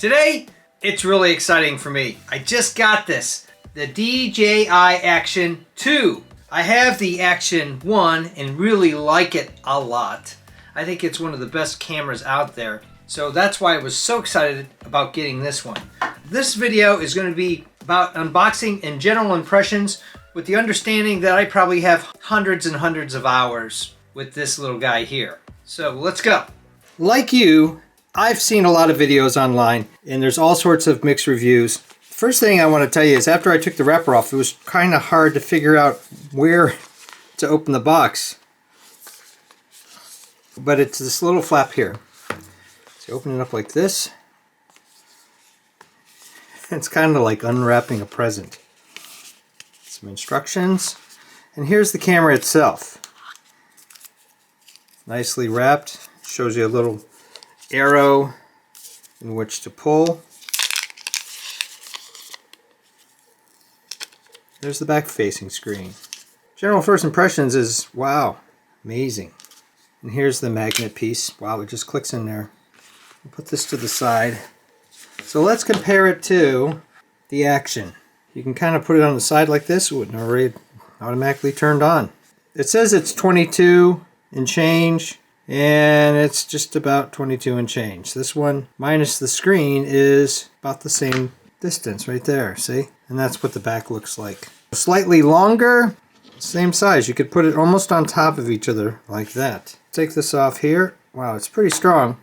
Today, it's really exciting for me. I just got this, the DJI Action 2. I have the Action 1 and really like it a lot. I think it's one of the best cameras out there. So that's why I was so excited about getting this one. This video is going to be about unboxing and general impressions with the understanding that I probably have hundreds and hundreds of hours with this little guy here. So let's go. Like you, I've seen a lot of videos online and there's all sorts of mixed reviews. First thing I want to tell you is after I took the wrapper off, it was kind of hard to figure out where to open the box. But it's this little flap here. So open it up like this. It's kind of like unwrapping a present. Some instructions. And here's the camera itself. Nicely wrapped. Shows you a little arrow in which to pull. There's the back facing screen. General first impressions is, wow, amazing. And here's the magnet piece. Wow, it just clicks in there. I'll put this to the side. So let's compare it to the Action. You can kind of put it on the side like this. It wouldn't already automatically turned on. It says it's 22 and change. And it's just about 22 and change. This one, minus the screen, is about the same distance right there, see? And that's what the back looks like. Slightly longer, same size. You could put it almost on top of each other like that. Take this off here. Wow, it's pretty strong.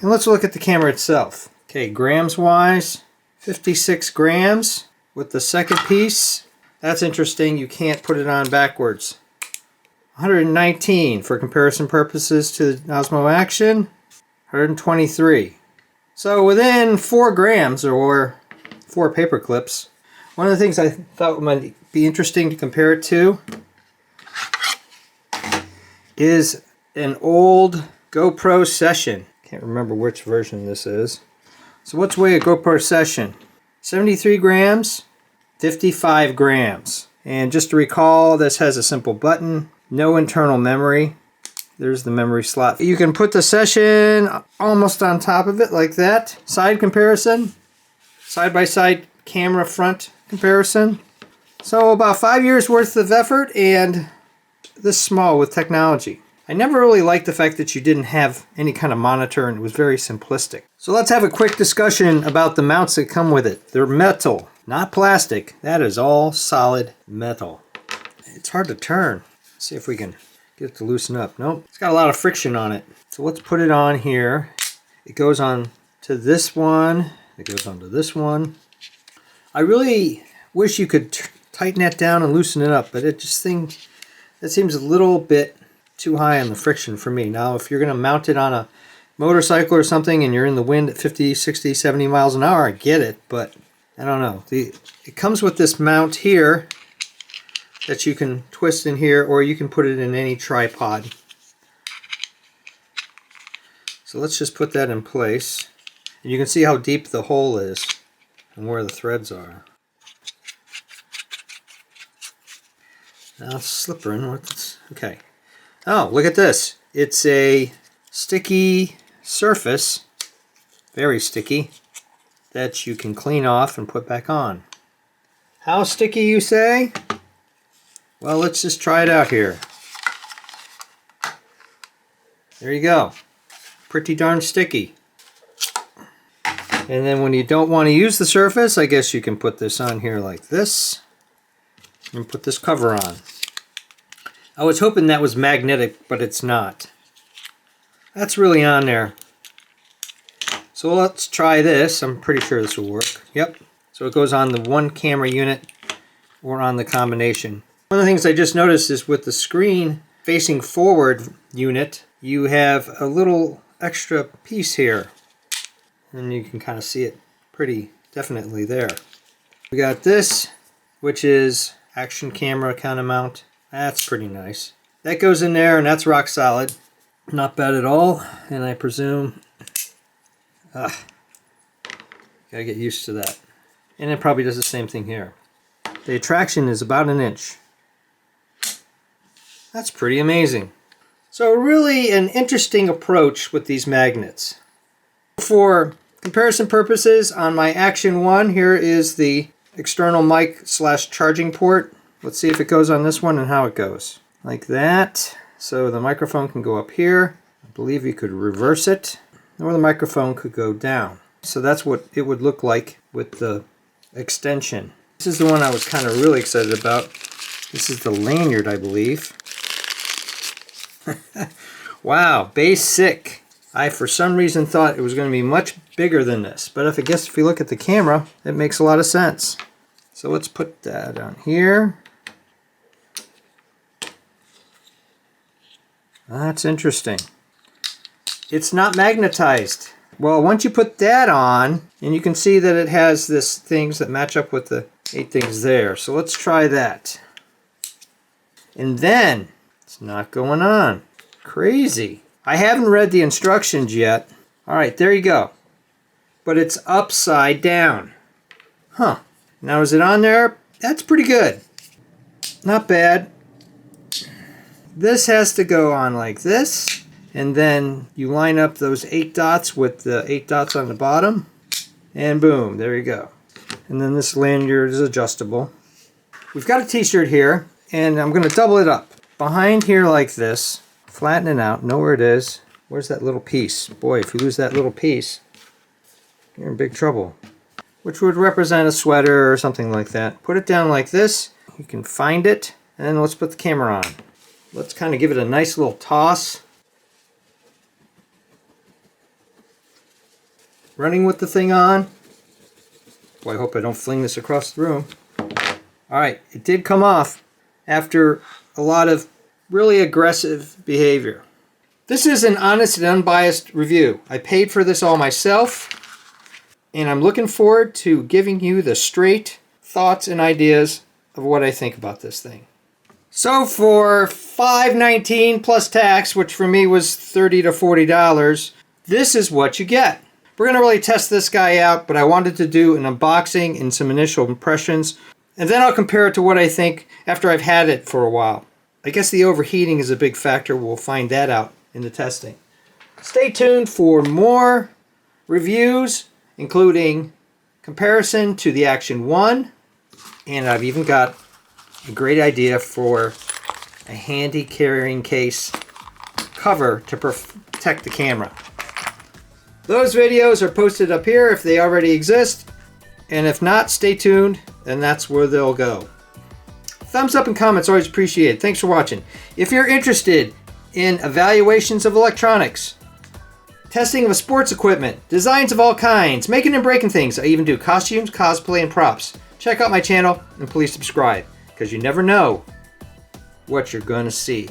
And let's look at the camera itself. Okay, grams wise, 56 grams with the second piece. That's interesting. You can't put it on backwards. 119 for comparison purposes to the Osmo Action. 123. So within 4 grams or 4 paper clips. One of the things I thought might be interesting to compare it to is an old GoPro Session. Can't remember which version this is. So what's weigh a GoPro Session? 73 grams, 55 grams. And just to recall, this has a simple button. No internal memory. There's the memory slot. You can put the Session almost on top of it like that. Side comparison. Side-by-side camera front comparison. So about 5 years worth of effort and this small with technology. I never really liked the fact that you didn't have any kind of monitor and it was very simplistic. So let's have a quick discussion about the mounts that come with it. They're metal, not plastic. That is all solid metal. It's hard to turn. See if we can get it to loosen up. Nope, it's got a lot of friction on it. So let's put it on here. It goes on to this one. It goes on to this one. I really wish you could tighten that down and loosen it up, but it seems a little bit too high on the friction for me. Now, if you're going to mount it on a motorcycle or something and you're in the wind at 50, 60, 70 miles an hour, I get it, but I don't know. It comes with this mount here that you can twist in here, or you can put it in any tripod. So let's just put that in place. And you can see how deep the hole is and where the threads are. Now it's slippering. Okay. Oh, look at this. It's a sticky surface, very sticky, that you can clean off and put back on. How sticky, you say? Well, let's just try it out here. There you go. Pretty darn sticky. And then when you don't want to use the surface, I guess you can put this on here like this and put this cover on. I was hoping that was magnetic, but it's not. That's really on there. So let's try this. I'm pretty sure this will work. Yep. So it goes on the one camera unit or on the combination. One of the things I just noticed is with the screen facing forward unit, you have a little extra piece here. And you can kind of see it pretty definitely there. We got this, which is action camera kind of mount. That's pretty nice. That goes in there and that's rock solid. Not bad at all. And I presume, gotta get used to that. And it probably does the same thing here. The attraction is about 1 inch. That's pretty amazing. So really an interesting approach with these magnets. For Comparison purposes, on my Action 1, here is the external mic / charging port. Let's see if it goes on this one and how it goes. Like that. So the microphone can go up here. I believe you could reverse it, or the microphone could go down. So that's what it would look like with the extension. This is the one I was kind of really excited about. This is the lanyard, I believe. Wow, basic. I, for some reason, thought it was going to be much bigger than this. But I guess if you look at the camera, it makes a lot of sense. So let's put that on here. That's interesting. It's not magnetized. Well, once you put that on, and you can see that it has this things that match up with the 8 things there. So let's try that. And then, it's not going on. Crazy. I haven't read the instructions yet. Alright, there you go. But it's upside down. Huh. Now is it on there? That's pretty good. Not bad. This has to go on like this. And then you line up those 8 dots with the 8 dots on the bottom. And boom, there you go. And then this lanyard is adjustable. We've got a t-shirt here. And I'm going to double it up. Behind here like this. Flatten it out. Know where it is. Where's that little piece? Boy, if you lose that little piece, you're in big trouble. Which would represent a sweater or something like that. Put it down like this. You can find it. And then let's put the camera on. Let's kind of give it a nice little toss. Running with the thing on. Boy, I hope I don't fling this across the room. Alright, it did come off after a lot of really aggressive behavior. This is an honest and unbiased review. I paid for this all myself, and I'm looking forward to giving you the straight thoughts and ideas of what I think about this thing. So for $5.19 plus tax, which for me was $30 to $40, this is what you get. We're going to really test this guy out, but I wanted to do an unboxing and some initial impressions, and then I'll compare it to what I think after I've had it for a while. I guess the overheating is a big factor. We'll find that out in the testing. Stay tuned for more reviews, including comparison to the Action 1, and I've even got a great idea for a handy carrying case cover to protect the camera. Those videos are posted up here if they already exist, and if not, stay tuned, and that's where they'll go. Thumbs up and comments always appreciated. Thanks for watching. If you're interested in evaluations of electronics, testing of sports equipment, designs of all kinds, making and breaking things, I even do costumes, cosplay, and props, check out my channel and please subscribe, because you never know what you're going to see.